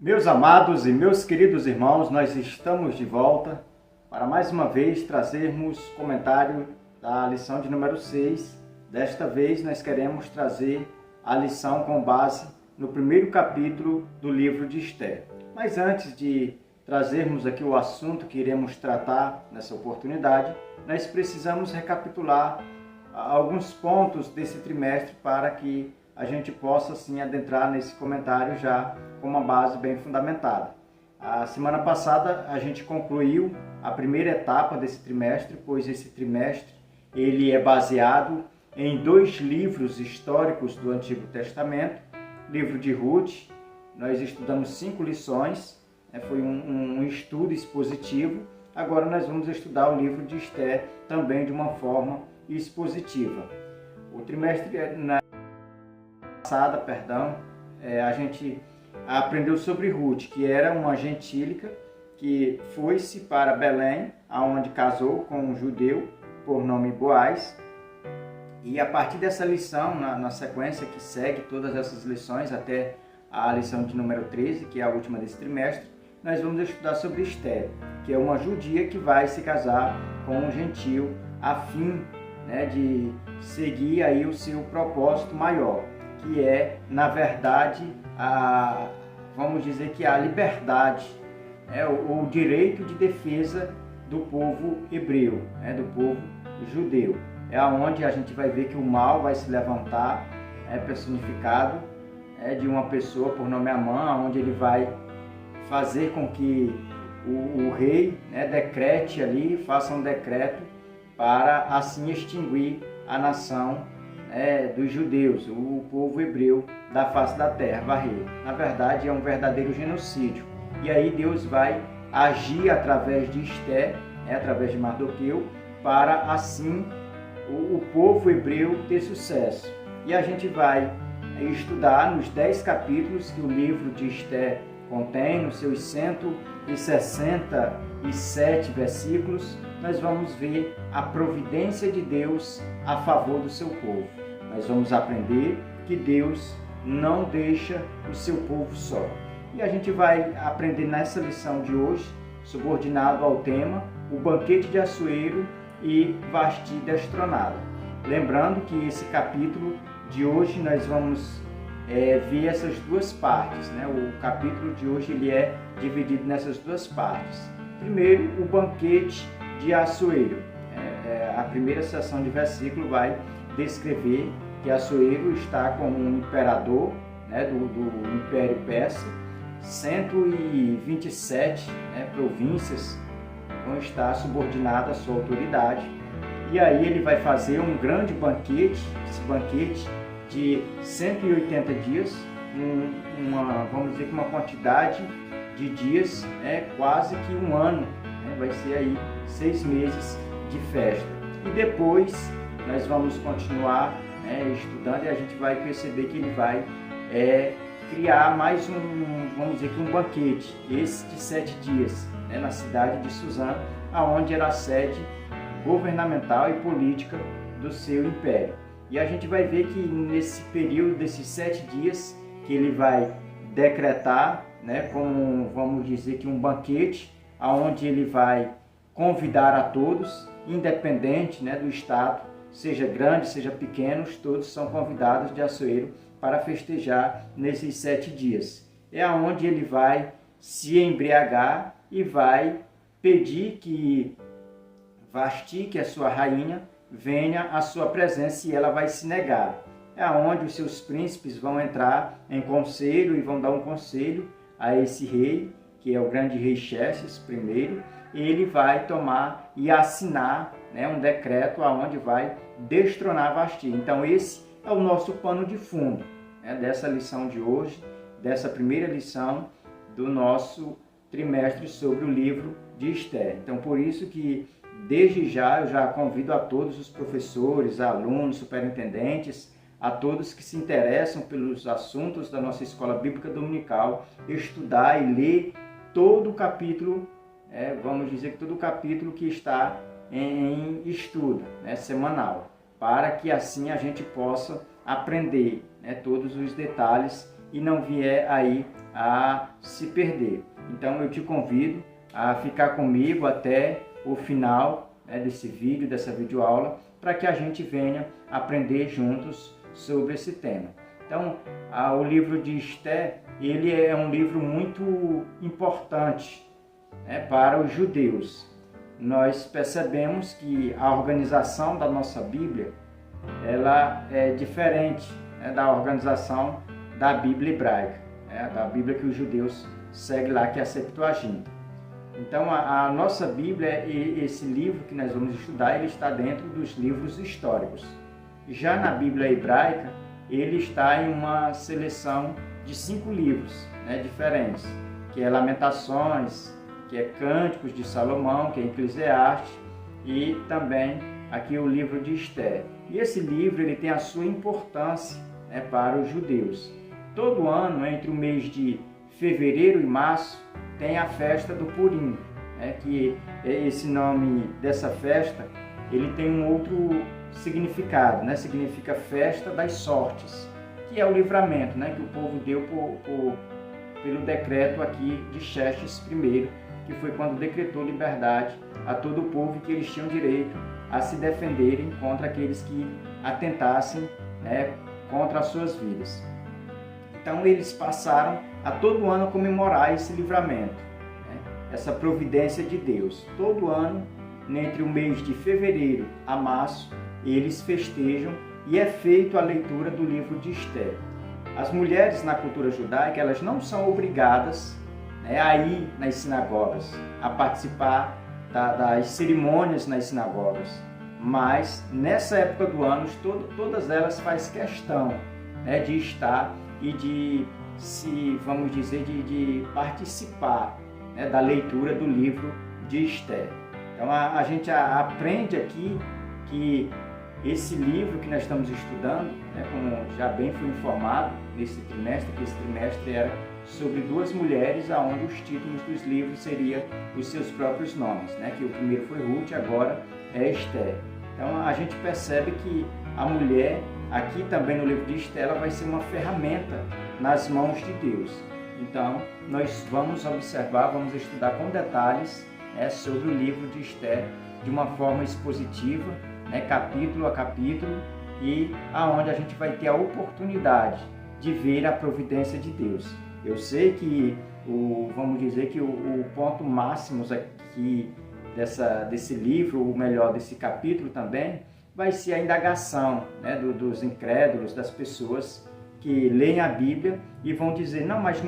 Meus amados e meus queridos irmãos, nós estamos de volta para mais uma vez trazermos comentário da lição de número 6. Desta vez nós queremos trazer a lição com base no primeiro capítulo do livro de Esther. Mas antes de trazermos aqui o assunto que iremos tratar nessa oportunidade, nós precisamos recapitular alguns pontos desse trimestre para que a gente possa assim adentrar nesse comentário já com uma base bem fundamentada. A semana passada a gente concluiu a primeira etapa desse trimestre, pois esse trimestre ele é baseado em dois livros históricos do Antigo Testamento, livro de Ruth. Nós estudamos 5 lições, foi um estudo expositivo. Agora nós vamos estudar o livro de Esther também de uma forma expositiva. O trimestre passada, a gente aprendeu sobre Ruth, que era uma gentílica que foi-se para Belém, aonde casou com um judeu por nome Boaz. E a partir dessa lição, na sequência que segue todas essas lições até a lição de número 13, que é a última desse trimestre, nós vamos estudar sobre Esther, que é uma judia que vai se casar com um gentil a fim de seguir aí o seu propósito maior, que é, na verdade, vamos dizer que a liberdade, o direito de defesa do povo hebreu, do povo judeu. É onde a gente vai ver que o mal vai se levantar, personificado de uma pessoa por nome Amã, onde ele vai fazer com que o rei decrete ali, faça um decreto para assim extinguir a nação dos judeus, o povo hebreu da face da terra, varrer. Na verdade, é um verdadeiro genocídio. E aí Deus vai agir através de Esther, através de Mardoqueu, para assim o povo hebreu ter sucesso. E a gente vai estudar nos 10 capítulos que o livro de Esther contém, nos seus 167 versículos, nós vamos ver a providência de Deus a favor do seu povo. Nós vamos aprender que Deus não deixa o seu povo só. E a gente vai aprender nessa lição de hoje, subordinado ao tema, o banquete de Assuero e Vasti destronada. Lembrando que esse capítulo de hoje nós vamos ver essas duas partes. O capítulo de hoje ele é dividido nessas duas partes. Primeiro, o banquete de Assuero. A primeira seção de versículo vai descrever que Assuero está como um imperador do Império Persa, 127 províncias vão estar subordinadas à sua autoridade. E aí ele vai fazer um grande banquete, esse banquete de 180 dias, vamos dizer que uma quantidade de dias, quase que um ano, vai ser aí 6 meses de festa. E depois nós vamos continuar estudando e a gente vai perceber que ele vai criar mais vamos dizer que um banquete, esse de 7 dias, na cidade de Suzã, aonde era a sede governamental e política do seu império. E a gente vai ver que nesse período desses 7 dias que ele vai decretar, como vamos dizer que um banquete, aonde ele vai convidar a todos, independente do estado, seja grande, seja pequenos, todos são convidados de Assuero para festejar nesses 7 dias. É aonde ele vai se embriagar e vai pedir que Vasti, que é sua rainha, venha à sua presença e ela vai se negar. É aonde os seus príncipes vão entrar em conselho e vão dar um conselho a esse rei, que é o grande rei Xerxes I, e ele vai tomar e assinar um decreto aonde vai destronar Vasti. Então esse é o nosso pano de fundo dessa lição de hoje, dessa primeira lição do nosso trimestre sobre o livro de Esther. Então por isso que desde já eu já convido a todos os professores, alunos, superintendentes, a todos que se interessam pelos assuntos da nossa Escola Bíblica Dominical, estudar e ler todo o capítulo, vamos dizer que todo o capítulo que está em estudo semanal, para que assim a gente possa aprender todos os detalhes e não vier aí a se perder. Então eu te convido a ficar comigo até o final, né, desse vídeo, dessa videoaula, para que a gente venha aprender juntos sobre esse tema. Então, o livro de Esther, ele é um livro muito importante, né, para os judeus. Nós percebemos que a organização da nossa Bíblia, ela é diferente, né, da organização da Bíblia hebraica, né, da Bíblia que os judeus seguem lá, que é a Septuaginta. Então, a nossa Bíblia, esse livro que nós vamos estudar, ele está dentro dos livros históricos. Já na Bíblia hebraica, ele está em uma seleção de 5 livros, né, diferentes, que é Lamentações, que é Cânticos de Salomão, que é Eclesiastes, e também aqui o livro de Esther. E esse livro ele tem a sua importância, né, para os judeus. Todo ano, entre o mês de fevereiro e março, tem a festa do Purim, né, que esse nome dessa festa, ele tem um outro significado, né, significa festa das sortes, que é o livramento, né, que o povo deu pelo decreto aqui de Xerxes I, que foi quando decretou liberdade a todo o povo, e que eles tinham direito a se defenderem contra aqueles que atentassem, né, contra as suas vidas. Então eles passaram a todo ano comemorar esse livramento, né, essa providência de Deus. Todo ano, entre o mês de fevereiro a março, eles festejam e é feita a leitura do livro de Esther. As mulheres na cultura judaica, elas não são obrigadas, né, a ir nas sinagogas, a participar das cerimônias nas sinagogas, mas nessa época do ano, todas elas fazem questão, né, de estar e de vamos dizer, de participar, né, da leitura do livro de Esther. Então a gente aprende aqui que esse livro que nós estamos estudando, né, como já bem fui informado nesse trimestre, que esse trimestre era sobre 2 mulheres, aonde os títulos dos livros seriam os seus próprios nomes, né, que o primeiro foi Ruth, agora é Esther. Então a gente percebe que a mulher, aqui também no livro de Esther, ela vai ser uma ferramenta nas mãos de Deus. Então nós vamos observar, vamos estudar com detalhes, né, sobre o livro de Esther de uma forma expositiva, né, capítulo a capítulo, e aonde a gente vai ter a oportunidade de ver a providência de Deus. Eu sei que vamos dizer que o ponto máximo aqui desse livro, ou melhor, desse capítulo também, vai ser a indagação, né, dos incrédulos, das pessoas que leem a Bíblia e vão dizer, não, mas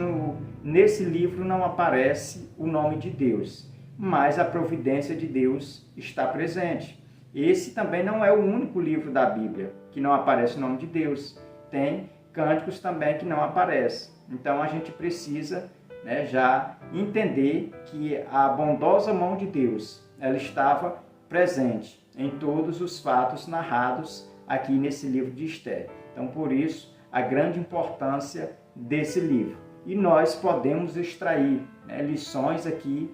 nesse livro não aparece o nome de Deus, mas a providência de Deus está presente. Esse também não é o único livro da Bíblia que não aparece o nome de Deus. Tem cânticos também que não aparecem. Então a gente precisa, né, já entender que a bondosa mão de Deus, ela estava presente em todos os fatos narrados aqui nesse livro de Esther. Então por isso a grande importância desse livro. E nós podemos extrair, né, lições aqui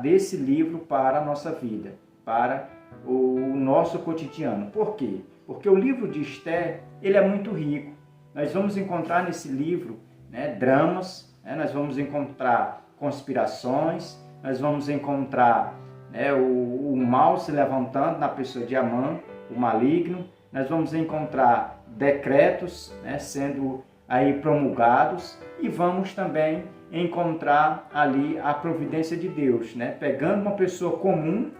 desse livro para a nossa vida, para o nosso cotidiano. Por quê? Porque o livro de Esther, ele é muito rico. Nós vamos encontrar nesse livro, né, dramas, né, nós vamos encontrar conspirações, nós vamos encontrar, né, o mal se levantando na pessoa de Amã, o maligno, nós vamos encontrar decretos, né, sendo aí promulgados, e vamos também encontrar ali a providência de Deus, né, pegando uma pessoa comum,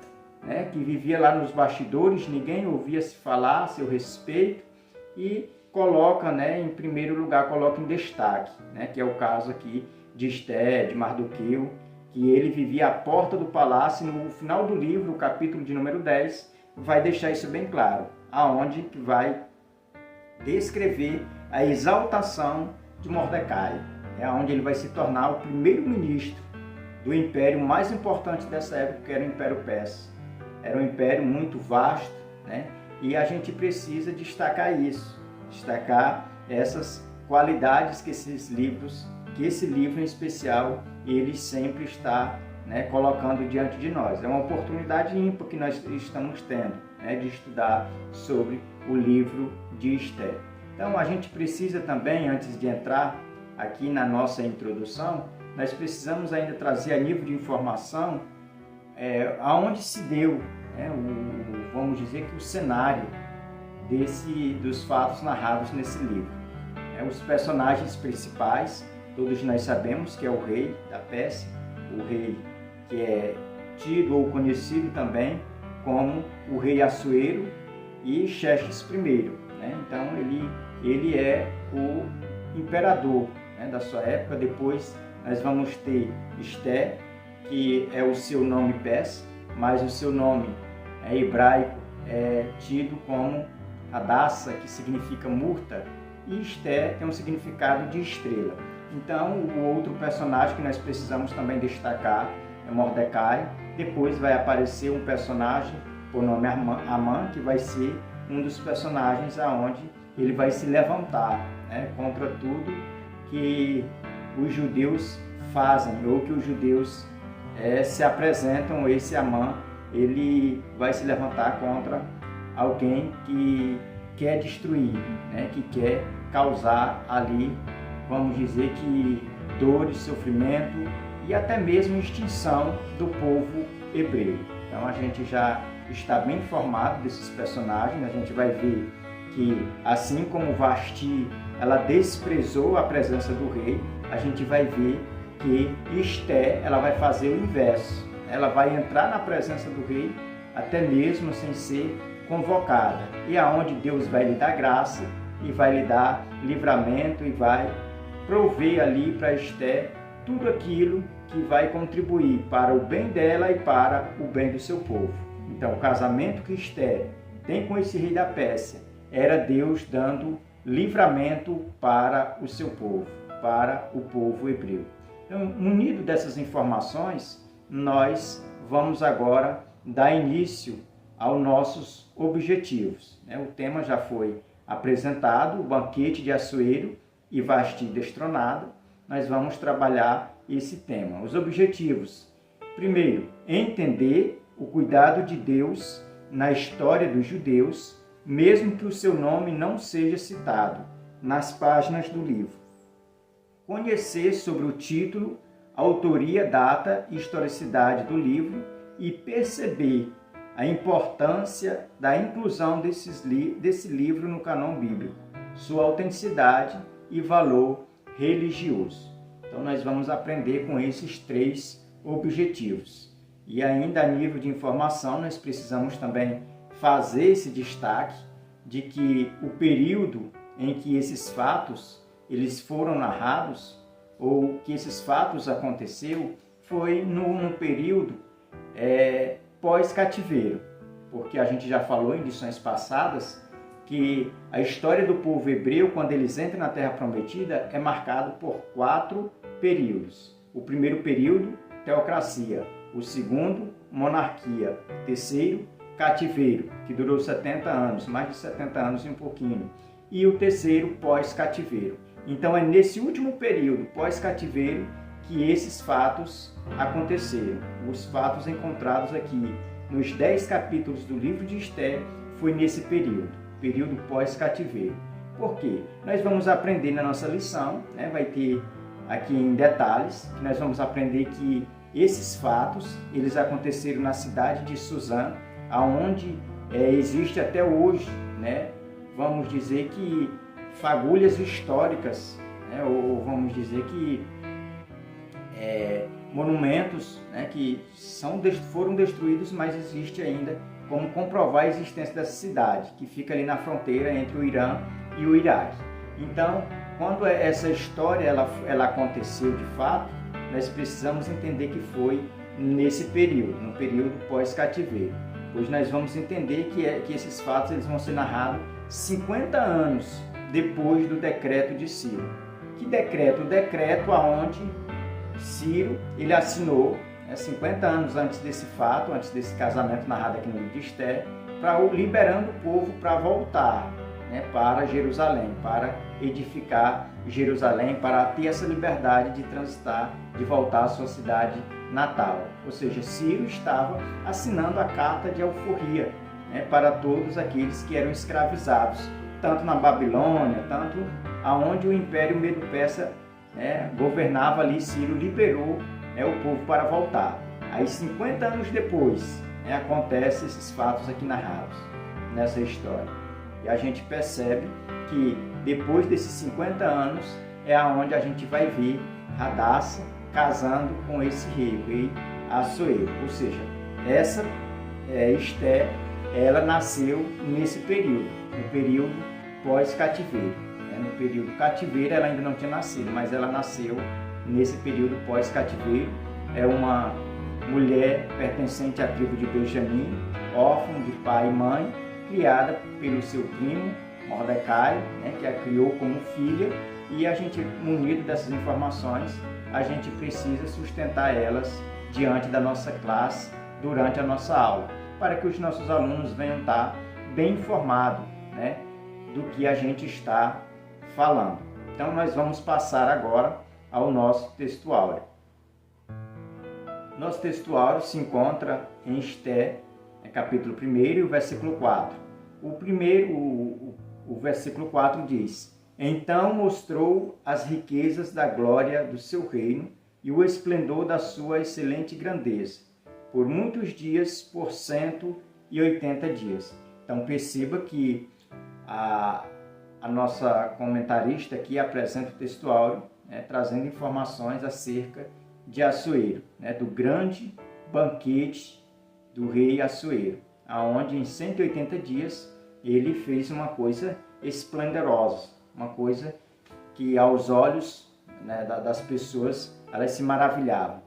né, que vivia lá nos bastidores, ninguém ouvia se falar a seu respeito, e coloca, né, em primeiro lugar, coloca em destaque, né, que é o caso aqui de Esther, de Mardoqueu, que ele vivia à porta do palácio. No final do livro, o capítulo de número 10, vai deixar isso bem claro, aonde vai descrever a exaltação de Mordecai, onde ele vai se tornar o primeiro-ministro do império mais importante dessa época, que era o Império Persa. Era um império muito vasto, né? E a gente precisa destacar isso, destacar essas qualidades que esse livro em especial, ele sempre está, né, colocando diante de nós. É uma oportunidade ímpar que nós estamos tendo, né, de estudar sobre o livro de Esther. Então a gente precisa também, antes de entrar aqui na nossa introdução, nós precisamos ainda trazer a nível de informação aonde se deu, né, vamos dizer que o cenário dos fatos narrados nesse livro. Os personagens principais, todos nós sabemos que é o rei da Pérsia, o rei que é tido ou conhecido também como o rei Assuero e Xerxes I. Né? Então ele é o imperador, né, da sua época. Depois nós vamos ter Esté, que é o seu nome persa, mas o seu nome hebraico é tido como Hadassah, que significa murta, e Esté tem um significado de estrela. Então, o outro personagem que nós precisamos também destacar é Mordecai. Depois vai aparecer um personagem por nome Amã, que vai ser um dos personagens aonde ele vai se levantar, né, contra tudo que os judeus fazem, ou que os judeus se apresentam. Esse Amã, ele vai se levantar contra alguém que quer destruir, né, que quer causar ali, vamos dizer que dores, sofrimento e até mesmo extinção do povo hebreu. Então a gente já está bem informado desses personagens. A gente vai ver que, assim como Vasti, ela desprezou a presença do rei, a gente vai ver que Esté, ela vai fazer o inverso. Ela vai entrar na presença do rei, até mesmo sem ser convocada. E aonde Deus vai lhe dar graça e vai lhe dar livramento e vai prover ali para Esté tudo aquilo que vai contribuir para o bem dela e para o bem do seu povo. Então, o casamento que Esté tem com esse rei da Pérsia era Deus dando livramento para o seu povo, para o povo hebreu. Então, munido dessas informações, nós vamos agora dar início aos nossos objetivos. O tema já foi apresentado, o banquete de Assuero e Vasti destronada. Nós vamos trabalhar esse tema. Os objetivos: primeiro, entender o cuidado de Deus na história dos judeus, mesmo que o seu nome não seja citado nas páginas do livro. Conhecer sobre o título, autoria, data e historicidade do livro e perceber a importância da inclusão desse livro no cânon bíblico, sua autenticidade e valor religioso. Então nós vamos aprender com esses 3 objetivos. E ainda a nível de informação, nós precisamos também fazer esse destaque de que o período em que esses fatos eles foram narrados, ou que esses fatos aconteceu, foi no período pós-cativeiro, porque a gente já falou em lições passadas que a história do povo hebreu, quando eles entram na Terra Prometida, é marcado por 4 períodos. O primeiro período, teocracia. O segundo, monarquia. O terceiro, cativeiro, que durou 70 anos, mais de 70 anos e um pouquinho. E o terceiro, pós-cativeiro. Então é nesse último período, pós-cativeiro, que esses fatos aconteceram. Os fatos encontrados aqui nos 10 capítulos do livro de Esté foi nesse período pós-cativeiro. Por quê? Nós vamos aprender na nossa lição, né? Vai ter aqui em detalhes, que nós vamos aprender que esses fatos, eles aconteceram na cidade de Suzã, aonde existe até hoje, né? Vamos dizer que fagulhas históricas, né? Ou vamos dizer que monumentos, né? Que foram destruídos, mas existe ainda como comprovar a existência dessa cidade, que fica ali na fronteira entre o Irã e o Iraque. Então, quando essa história ela aconteceu de fato, nós precisamos entender que foi nesse período, no período pós-cativeiro. Hoje nós vamos entender que esses fatos eles vão ser narrados 50 anos depois do decreto de Ciro. Que decreto? O decreto aonde Ciro ele assinou 50 anos antes desse fato, antes desse casamento narrado aqui no livro de Esté, liberando o povo para voltar, né, para Jerusalém, para edificar Jerusalém, para ter essa liberdade de transitar, de voltar à sua cidade natal. Ou seja, Ciro estava assinando a carta de alforria, né, para todos aqueles que eram escravizados, tanto na Babilônia, tanto aonde o Império Medo-Persa governava ali, Ciro liberou o povo para voltar. Aí 50 anos depois, acontecem esses fatos aqui narrados nessa história. E a gente percebe que depois desses 50 anos é aonde a gente vai ver Radassa casando com esse rei, o rei Assuero. Ou seja, essa Esté, ela nasceu nesse período, no período pós-cativeiro. No período cativeiro ela ainda não tinha nascido, mas ela nasceu nesse período pós-cativeiro. É uma mulher pertencente à tribo de Benjamim, órfã de pai e mãe, criada pelo seu primo Mordecai, que a criou como filha, e a gente, munido dessas informações, a gente precisa sustentar elas diante da nossa classe, durante a nossa aula, para que os nossos alunos venham estar bem informados, do que a gente está falando. Então nós vamos passar agora ao nosso texto áureo. Nosso texto áureo se encontra em Esté, capítulo 1 e o versículo 4. O versículo 4 diz: Então mostrou as riquezas da glória do seu reino e o esplendor da sua excelente grandeza, por muitos dias, por 180 dias. Então perceba que a nossa comentarista aqui apresenta o texto áureo, trazendo informações acerca de Assuero, do grande banquete do rei Assuero, aonde em 180 dias ele fez uma coisa esplendorosa, uma coisa que aos olhos das pessoas elas se maravilhavam.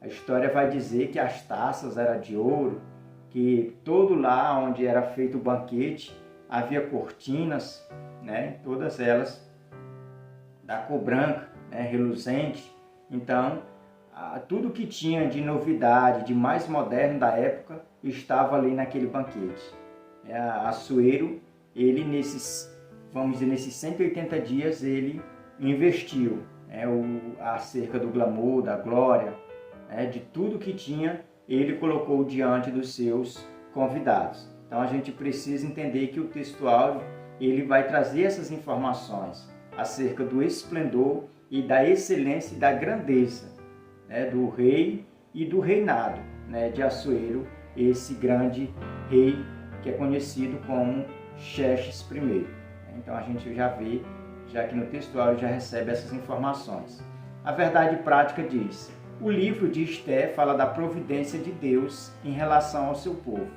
A história vai dizer que as taças eram de ouro, que todo lá onde era feito o banquete havia cortinas, todas elas da cor branca, reluzente. Então, tudo que tinha de novidade, de mais moderno da época, estava ali naquele banquete. Assuero, ele nesses 180 dias, ele investiu acerca do glamour, da glória, de tudo que tinha, ele colocou diante dos seus convidados. Então a gente precisa entender que o texto áureo, ele vai trazer essas informações acerca do esplendor e da excelência e da grandeza do rei e do reinado de Assuero, esse grande rei que é conhecido como Xerxes I. Então a gente já vê, já que no texto áureo já recebe essas informações. A verdade prática diz: o livro de Esté fala da providência de Deus em relação ao seu povo,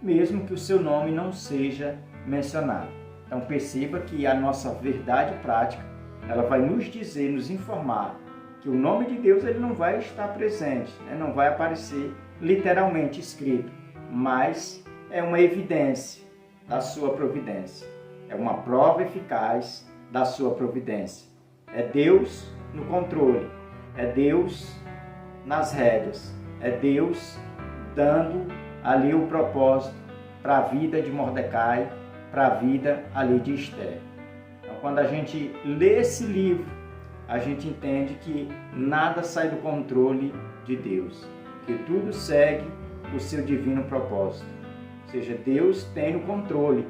mesmo que o seu nome não seja mencionado. Então perceba que a nossa verdade prática, ela vai nos dizer, nos informar que o nome de Deus ele não vai estar presente, não vai aparecer literalmente escrito, mas é uma evidência da sua providência, é uma prova eficaz da sua providência. É Deus no controle, é Deus nas rédeas, é Deus dando ali o propósito para a vida de Mordecai, para a vida ali de Esté. Então, quando a gente lê esse livro, a gente entende que nada sai do controle de Deus, que tudo segue o seu divino propósito. Ou seja, Deus tem no controle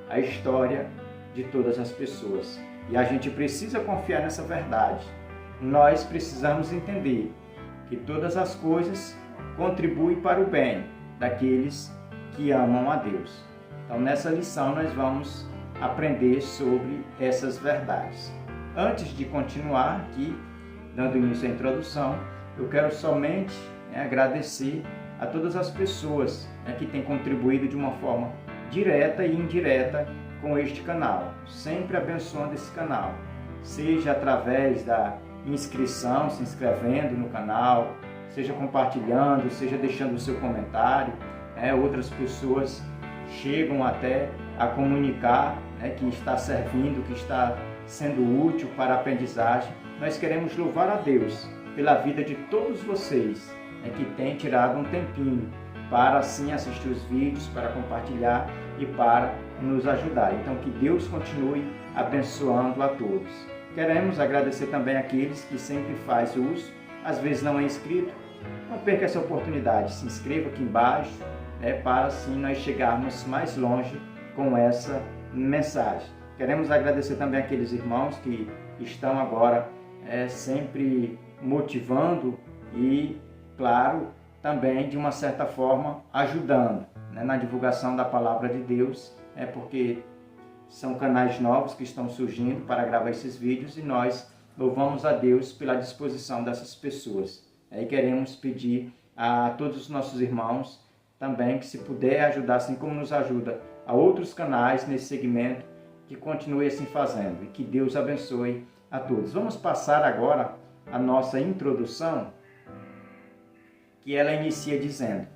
a história de todas as pessoas. E a gente precisa confiar nessa verdade. Nós precisamos entender que todas as coisas contribuem para o bem daqueles que amam a Deus. Então, nessa lição, nós vamos aprender sobre essas verdades. Antes de continuar aqui, dando início à introdução, eu quero somente agradecer a todas as pessoas que têm contribuído de uma forma direta e indireta com este canal, sempre abençoando esse canal, seja através da inscrição, se inscrevendo no canal, seja compartilhando, seja deixando o seu comentário. Outras pessoas chegam até a comunicar que está servindo, que está sendo útil para a aprendizagem. Nós queremos louvar a Deus pela vida de todos vocês que têm tirado um tempinho para assim assistir os vídeos, para compartilhar e para nos ajudar. Então que Deus continue abençoando a todos. Queremos agradecer também àqueles que sempre fazem uso, às vezes não é inscrito. Não perca essa oportunidade, se inscreva aqui embaixo, para assim nós chegarmos mais longe com essa mensagem. Queremos agradecer também àqueles irmãos que estão agora sempre motivando e, claro, também de uma certa forma ajudando, né, na divulgação da palavra de Deus, porque são canais novos que estão surgindo para gravar esses vídeos e nós louvamos a Deus pela disposição dessas pessoas. E queremos pedir a todos os nossos irmãos também que, se puder ajudar, assim como nos ajuda a outros canais nesse segmento, que continue assim fazendo e que Deus abençoe a todos. Vamos passar agora a nossa introdução, que ela inicia dizendo: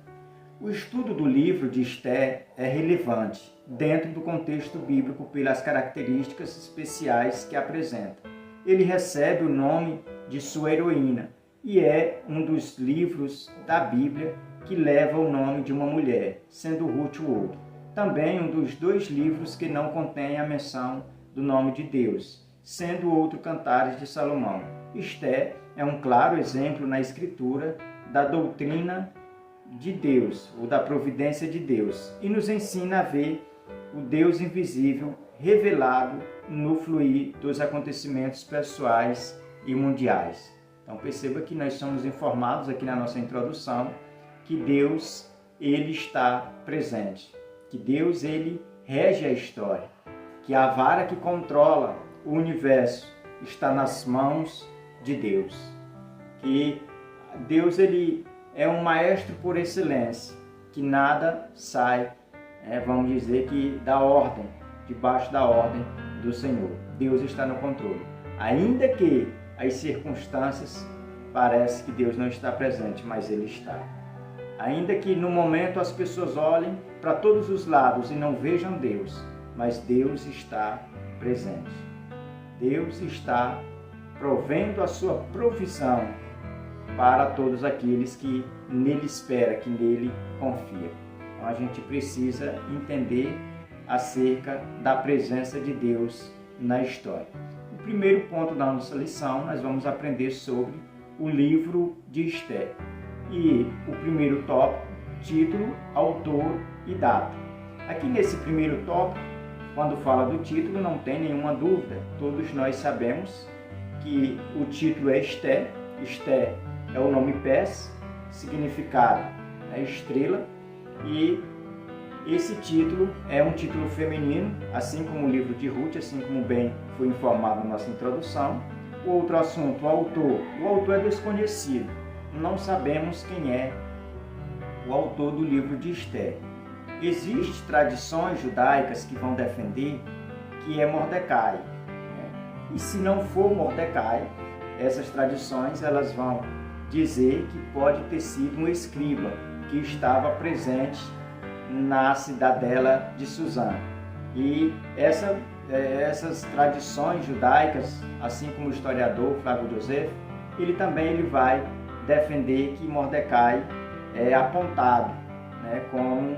o estudo do livro de Esther é relevante dentro do contexto bíblico pelas características especiais que apresenta. Ele recebe o nome de sua heroína e é um dos livros da Bíblia que leva o nome de uma mulher, sendo Ruth o outro. Também um dos 2 livros que não contém a menção do nome de Deus, sendo o outro Cantares de Salomão. Esther é um claro exemplo na Escritura da doutrina de Deus, ou da providência de Deus, e nos ensina a ver o Deus invisível revelado no fluir dos acontecimentos pessoais e mundiais. Então perceba que nós somos informados aqui na nossa introdução que Deus, ele está presente, que Deus, ele rege a história, que a vara que controla o universo está nas mãos de Deus, que Deus, ele é um maestro por excelência, que nada sai, vamos dizer, que da ordem, debaixo da ordem do Senhor. Deus está no controle. Ainda que as circunstâncias parecem que Deus não está presente, mas Ele está. Ainda que no momento as pessoas olhem para todos os lados e não vejam Deus, mas Deus está presente. Deus está provendo a sua provisão para todos aqueles que nele esperam, que nele confiam. Então a gente precisa entender acerca da presença de Deus na história. O primeiro ponto da nossa lição, nós vamos aprender sobre o livro de Esther. E o primeiro tópico, título, autor e data. Aqui nesse primeiro tópico, quando fala do título, não tem nenhuma dúvida. Todos nós sabemos que o título é Esther. Esther é o nome persa, significado é estrela, e esse título é um título feminino, assim como o livro de Ruth, assim como bem foi informado na nossa introdução. O outro assunto, o autor. O autor é desconhecido, não sabemos quem é o autor do livro de Esther. Existem tradições judaicas que vão defender que é Mordecai, e se não for Mordecai, essas tradições elas vão dizer que pode ter sido um escriba que estava presente na cidadela de Suzã. E essas tradições judaicas, assim como o historiador Flávio José, ele vai defender que Mordecai é apontado, como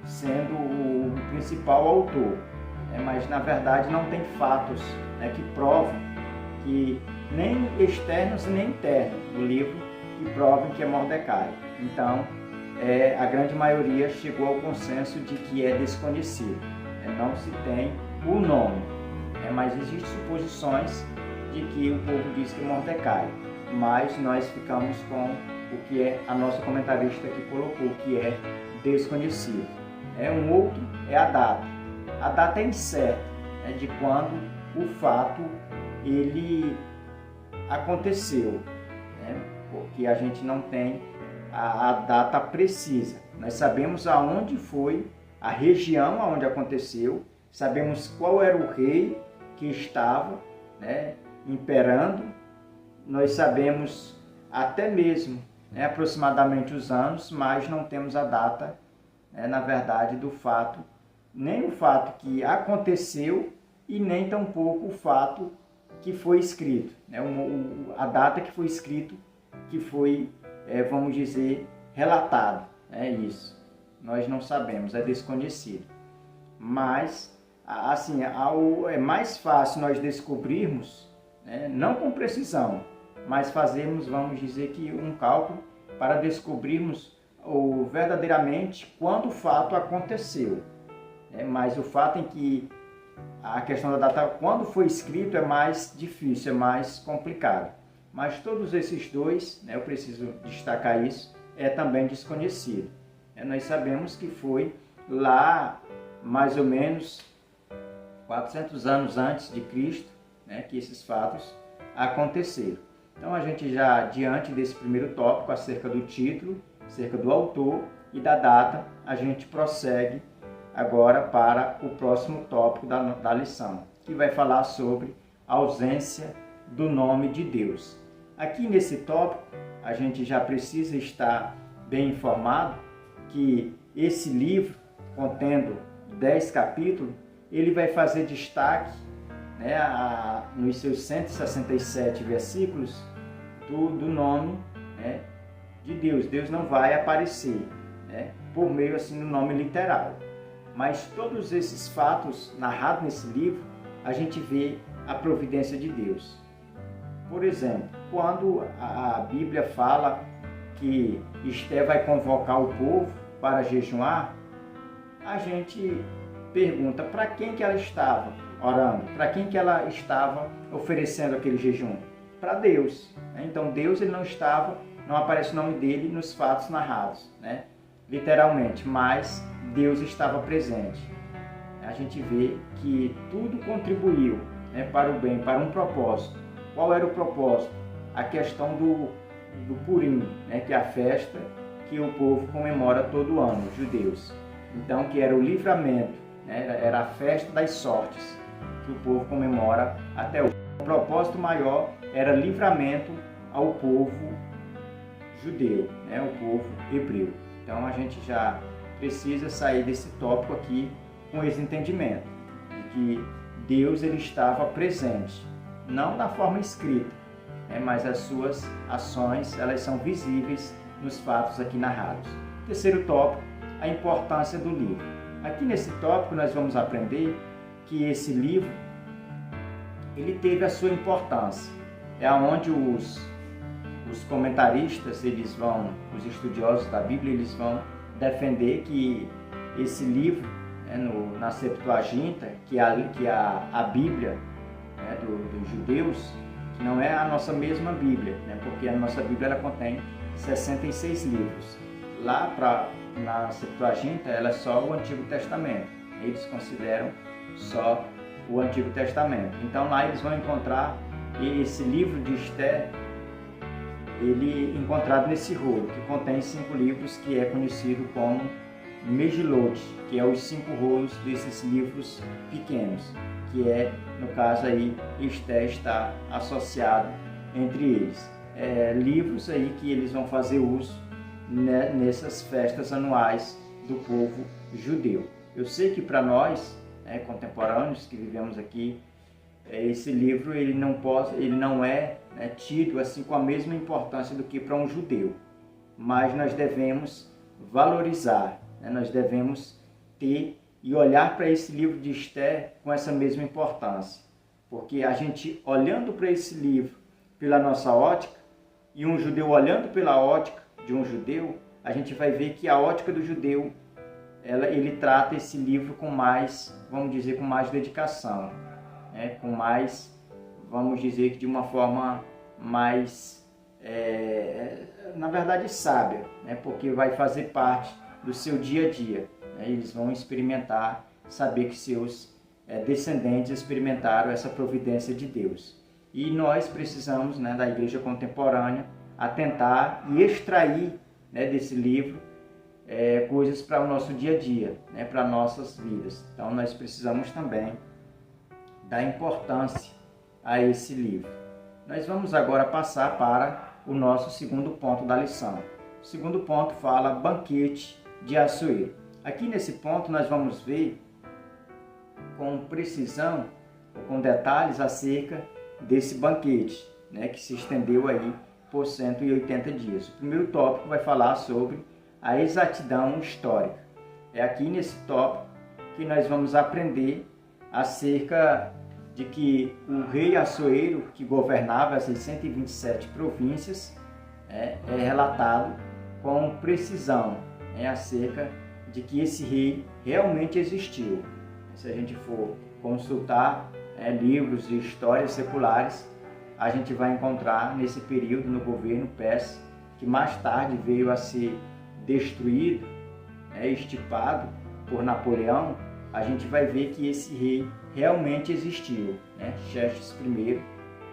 sendo o principal autor, mas na verdade não tem fatos que provam, que nem externos nem internos do livro, que provem que é Mordecai. Então, a grande maioria chegou ao consenso de que é desconhecido, não se tem o nome, mas existem suposições de que o povo diz que é Mordecai, mas nós ficamos com o que a nossa comentarista aqui colocou, que é desconhecido. Um outro é a data. A data é incerta, de quando o fato ele aconteceu, porque a gente não tem a data precisa. Nós sabemos aonde foi, a região aonde aconteceu, sabemos qual era o rei que estava imperando, nós sabemos até mesmo aproximadamente os anos, mas não temos a data, na verdade, do fato, nem o fato que aconteceu e nem tampouco o fato que foi escrito, a data que foi escrito, que foi, vamos dizer, relatado, isso. Nós não sabemos, é desconhecido. Mas, assim, é mais fácil nós descobrirmos, não com precisão, mas fazermos, vamos dizer, que um cálculo para descobrirmos verdadeiramente quando o fato aconteceu. Mas o fato em que a questão da data, quando foi escrito, é mais difícil, é mais complicado. Mas todos esses dois, né, eu preciso destacar isso, é também desconhecido. Nós sabemos que foi lá, mais ou menos 400 anos antes de Cristo, né, que esses fatos aconteceram. Então a gente já, diante desse primeiro tópico, acerca do título, acerca do autor e da data, a gente prossegue agora para o próximo tópico da lição, que vai falar sobre a ausência do nome de Deus. Aqui nesse tópico, a gente já precisa estar bem informado que esse livro, contendo 10 capítulos, ele vai fazer destaque, né, nos seus 167 versículos do nome, né, de Deus. Deus não vai aparecer, né, por meio assim do nome literal. Mas todos esses fatos narrados nesse livro, a gente vê a providência de Deus. Por exemplo, quando a Bíblia fala que Esté vai convocar o povo para jejuar, a gente pergunta para quem que ela estava orando, para quem que ela estava oferecendo aquele jejum? Para Deus. Então Deus, ele não aparece o nome dele nos fatos narrados, né? Literalmente, mas Deus estava presente. A gente vê que tudo contribuiu, né, para o bem, para um propósito. Qual era o propósito? A questão do Purim, né, que é a festa que o povo comemora todo ano, os judeus. Então, que era o livramento, né, era a festa das sortes, que o povo comemora até hoje. O propósito maior era livramento ao povo judeu, né, o povo hebreu. Então a gente já precisa sair desse tópico aqui com esse entendimento de que Deus, ele estava presente, não da forma escrita, né, mas as suas ações, elas são visíveis nos fatos aqui narrados. Terceiro tópico, a importância do livro. Aqui nesse tópico nós vamos aprender que esse livro, ele teve a sua importância. É onde os comentaristas, os estudiosos da Bíblia, eles vão defender que esse livro, né, na Septuaginta, que é a Bíblia, né, dos judeus, que não é a nossa mesma Bíblia, né, porque a nossa Bíblia ela contém 66 livros. Lá na Septuaginta, ela é só o Antigo Testamento. Eles consideram só o Antigo Testamento. Então lá eles vão encontrar esse livro de Esté, ele encontrado nesse rolo, que contém 5 livros, que é conhecido como Megilot, que é os 5 rolos desses livros pequenos, que é, no caso aí, Esté está associado entre eles. Livros aí que eles vão fazer uso, né, nessas festas anuais do povo judeu. Eu sei que para nós, contemporâneos que vivemos aqui, esse livro ele não é, né, tido assim com a mesma importância do que para um judeu, mas nós devemos valorizar, né, nós devemos ter e olhar para esse livro de Esté com essa mesma importância, porque a gente olhando para esse livro pela nossa ótica e um judeu olhando pela ótica de um judeu, a gente vai ver que a ótica do judeu ele trata esse livro com mais, vamos dizer, com mais dedicação, com mais, vamos dizer que de uma forma mais, na verdade, sábia, né? Porque vai fazer parte do seu dia a dia. Né? Eles vão experimentar, saber que seus descendentes experimentaram essa providência de Deus. E nós precisamos, né, da igreja contemporânea, atentar e extrair, né, desse livro coisas para o nosso dia a dia, né, para nossas vidas. Então nós precisamos também dar importância a esse livro. Nós vamos agora passar para o nosso segundo ponto da lição. O segundo ponto fala banquete de Assuero. Aqui nesse ponto nós vamos ver com precisão, com detalhes acerca desse banquete, né, que se estendeu aí por 180 dias. O primeiro tópico vai falar sobre a exatidão histórica. É aqui nesse tópico que nós vamos aprender acerca de que o rei Assuero, que governava essas 127 províncias, é relatado com precisão, acerca de que esse rei realmente existiu. Se a gente for consultar livros de histórias seculares, a gente vai encontrar nesse período no governo persa, que mais tarde veio a ser destruído, extirpado por Napoleão, a gente vai ver que esse rei realmente existiu, Xerxes I,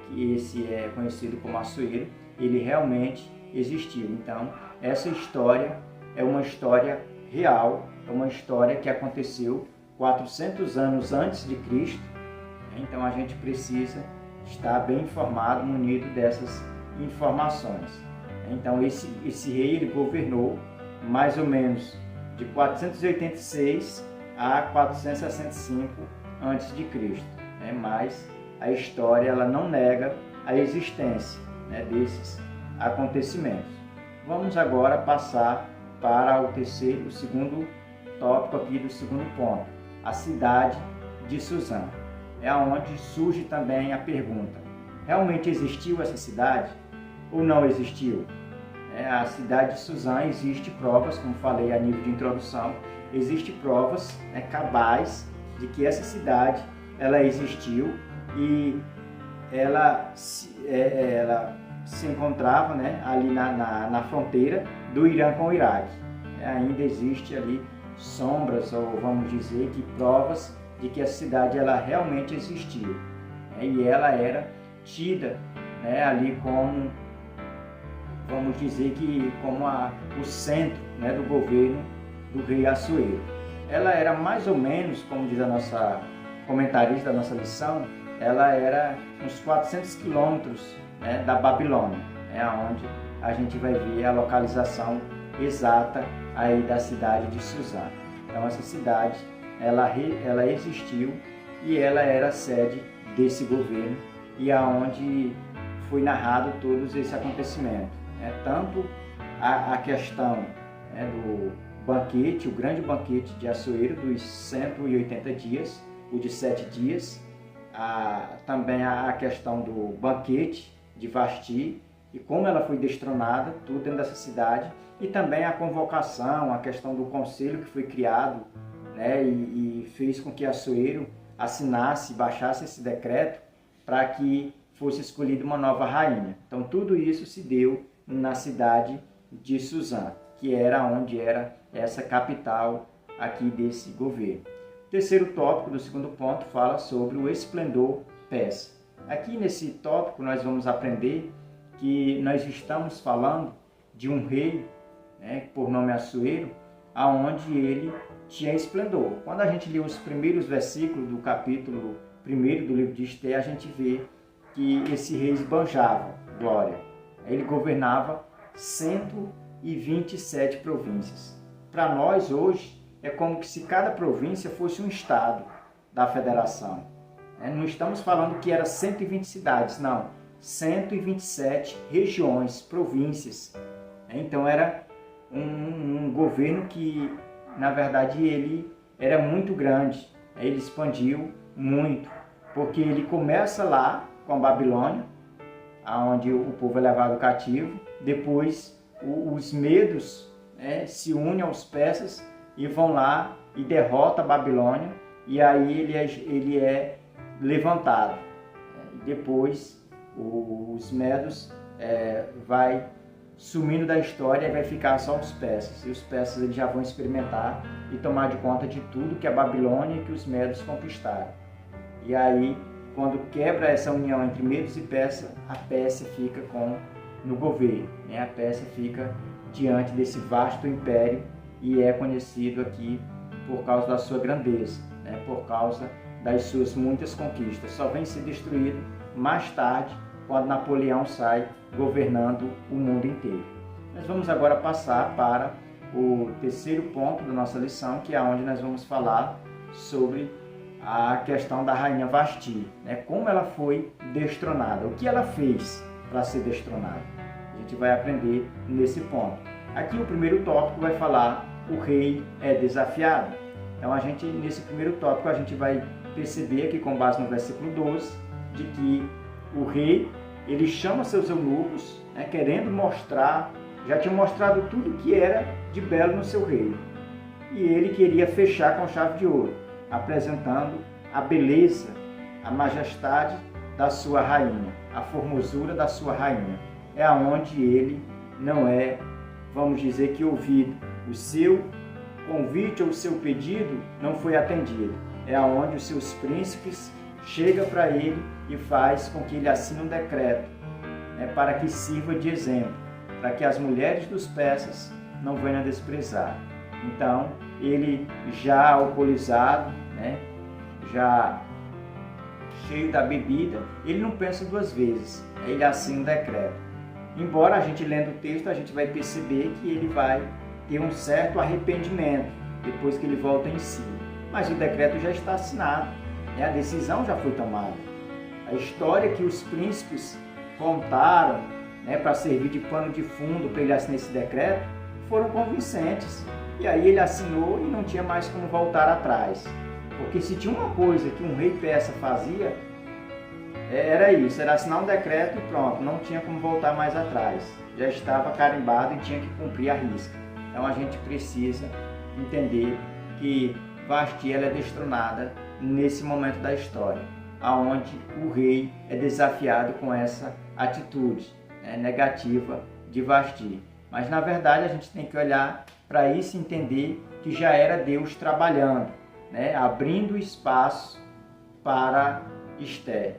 que esse é conhecido como Assuero, ele realmente existiu. Então, essa história é uma história real, é uma história que aconteceu 400 anos antes de Cristo. Então, a gente precisa estar bem informado, munido dessas informações. Então, esse rei ele governou mais ou menos de 486 a 465 a.C., mas a história ela não nega a existência desses acontecimentos. Vamos agora passar para o segundo tópico aqui do segundo ponto, a cidade de Suzã. É onde surge também a pergunta: realmente existiu essa cidade ou não existiu? A cidade de Suzã, existe provas, como falei a nível de introdução, existe provas cabais de que essa cidade ela existiu e ela se encontrava ali na fronteira do Irã com o Iraque. Ainda existe ali sombras, ou vamos dizer que provas de que a cidade ela realmente existiu, e ela era tida ali como, vamos dizer que como o centro do governo do rei Assuero. Ela era mais ou menos, como diz a nossa comentarista da nossa lição, ela era uns 400 quilômetros da Babilônia, onde a gente vai ver a localização exata aí da cidade de Suzã. Então essa cidade ela existiu e ela era a sede desse governo e aonde foi narrado todos esse acontecimento. Tanto a questão do banquete, o grande banquete de Assuero dos 180 dias, o de 7 dias, também a questão do banquete de Vasti e como ela foi destronada, tudo dentro dessa cidade, e também a convocação, a questão do conselho que foi criado e fez com que Assuero assinasse, baixasse esse decreto para que fosse escolhida uma nova rainha. Então tudo isso se deu na cidade de Suzã, que era onde era essa capital aqui desse governo. O terceiro tópico do segundo ponto fala sobre o esplendor persa. Aqui nesse tópico nós vamos aprender que nós estamos falando de um rei, por nome Assuero, aonde ele tinha esplendor. Quando a gente lê os primeiros versículos do capítulo 1 do livro de Esther, a gente vê que esse rei esbanjava glória. Ele governava 127 províncias. Para nós hoje é como se cada província fosse um estado da federação. Não estamos falando que era 120 cidades, não. 127 regiões, províncias. Então era um governo que, na verdade, ele era muito grande. Ele expandiu muito, porque ele começa lá com a Babilônia, onde o povo é levado cativo. Depois os medos se unem aos persas e vão lá e derrotam a Babilônia, e aí ele é levantado. Depois os medos vai sumindo da história e vai ficar só os persas. E os persas eles já vão experimentar e tomar de conta de tudo que a Babilônia e que os medos conquistaram. E aí, quando quebra essa união entre medos e persas, a Pérsia fica no governo. A Pérsia fica diante desse vasto império e é conhecido aqui por causa da sua grandeza, por causa das suas muitas conquistas. Só vem ser destruído mais tarde, quando Napoleão sai governando o mundo inteiro. Nós vamos agora passar para o terceiro ponto da nossa lição, que é onde nós vamos falar sobre a questão da rainha Vasti, como ela foi destronada, o que ela fez para ser destronada. A gente vai aprender nesse ponto. Aqui o primeiro tópico vai falar o rei é desafiado. Então nesse primeiro tópico a gente vai perceber aqui, com base no versículo 12, de que o rei ele chama seus eunucos, querendo mostrar, já tinha mostrado tudo que era de belo no seu reino, e ele queria fechar com chave de ouro, apresentando a beleza, a majestade da sua rainha, a formosura da sua rainha. É aonde ele não é, vamos dizer que ouvido. O seu convite ou o seu pedido não foi atendido. É aonde os seus príncipes chegam para ele e faz com que ele assine um decreto, para que sirva de exemplo, para que as mulheres dos persas não venham a desprezar. Então, ele já alcoolizado, já cheio da bebida, ele não pensa duas vezes, ele assina um decreto. Embora a gente lendo o texto, a gente vai perceber que ele vai ter um certo arrependimento depois que ele volta em si. Mas o decreto já está assinado, a decisão já foi tomada. A história que os príncipes contaram para servir de pano de fundo para ele assinar esse decreto foram convincentes. E aí ele assinou e não tinha mais como voltar atrás. Porque se tinha uma coisa que um rei persa fazia, era isso, era assinar um decreto e pronto, não tinha como voltar mais atrás. Já estava carimbado e tinha que cumprir a risca. Então a gente precisa entender que Vasti ela é destronada nesse momento da história, aonde o rei é desafiado com essa atitude negativa de Vasti. Mas na verdade a gente tem que olhar para isso e entender que já era Deus trabalhando, abrindo espaço para Esther,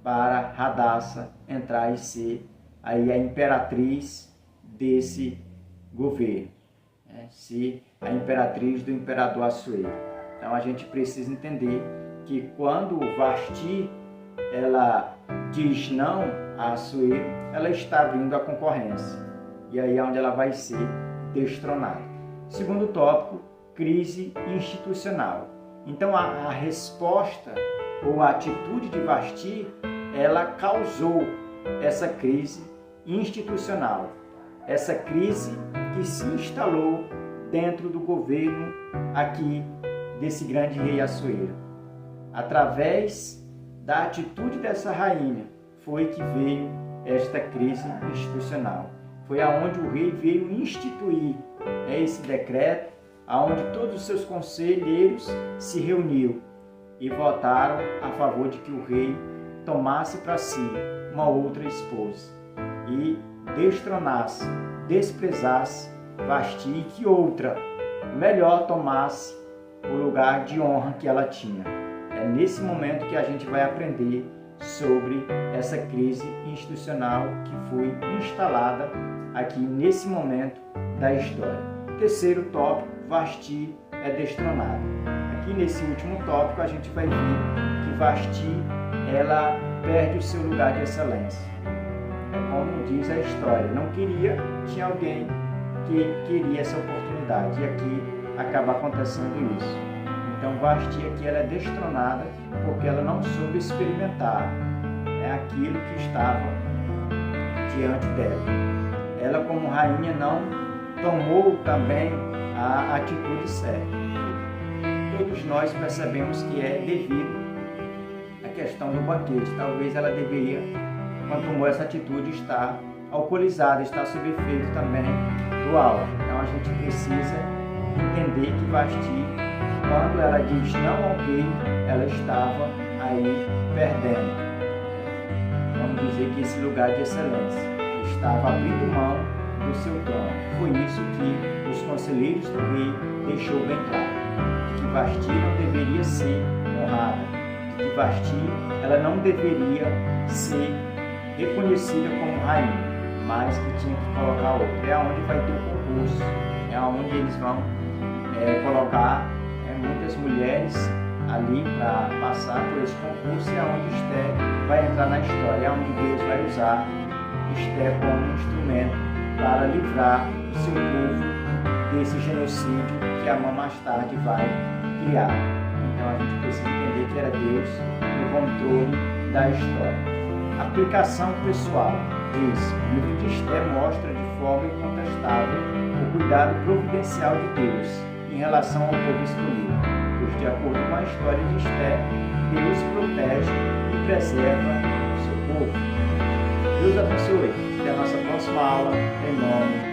para Radassa entrar e ser aí a imperatriz desse governo, ser a imperatriz do imperador Assuero. Então a gente precisa entender que quando Vasti ela diz não a Assuero, ela está vindo à concorrência. E aí é onde ela vai ser destronada. Segundo tópico, crise institucional. Então a resposta ou a atitude de Vasti, ela causou essa crise institucional. Essa crise que se instalou dentro do governo aqui desse grande rei Assuero. Através da atitude dessa rainha foi que veio esta crise institucional. Foi aonde o rei veio instituir esse decreto, aonde todos os seus conselheiros se reuniram e votaram a favor de que o rei tomasse para si uma outra esposa e destronasse, desprezasse Vasti e que outra melhor tomasse o lugar de honra que ela tinha. É nesse momento que a gente vai aprender sobre essa crise institucional que foi instalada aqui nesse momento da história. Terceiro tópico, Vasti é destronada. Aqui nesse último tópico a gente vai ver que Vasti ela perde o seu lugar de excelência. É como diz a história, não queria, tinha alguém que queria essa oportunidade e aqui acaba acontecendo isso. Então Vasti aqui ela é destronada porque ela não soube experimentar aquilo que estava diante dela. Ela como rainha não tomou também a atitude certa. Todos nós percebemos que é devido à questão do banquete. Talvez ela deveria, quando tomou essa atitude, estar alcoolizada, estar sob efeito também do álcool. Então a gente precisa entender que Vasti, quando ela diz não ao rei, ela estava aí perdendo. Vamos dizer que esse lugar de excelência estava abrindo mão do seu trono. Foi isso que os conselheiros do rei deixou bem claro, que Vasti não deveria ser honrada, que Vasti ela não deveria ser reconhecida como rainha, mas que tinha que colocar outra. É onde vai ter o concurso, é onde eles vão colocar muitas mulheres ali para passar por esse concurso, é onde Esther vai entrar na história, é onde Deus vai usar Esther como instrumento para livrar o seu povo desse genocídio que a mãe mais tarde vai criar. Então a gente precisa entender que era Deus no controle da história. Aplicação pessoal. Diz, o livro de Esther mostra de forma incontestável o cuidado providencial de Deus em relação ao povo escolhido, pois de acordo com a história de Esther, Deus protege e preserva o seu povo. Deus abençoe. Até a nossa próxima aula, em nome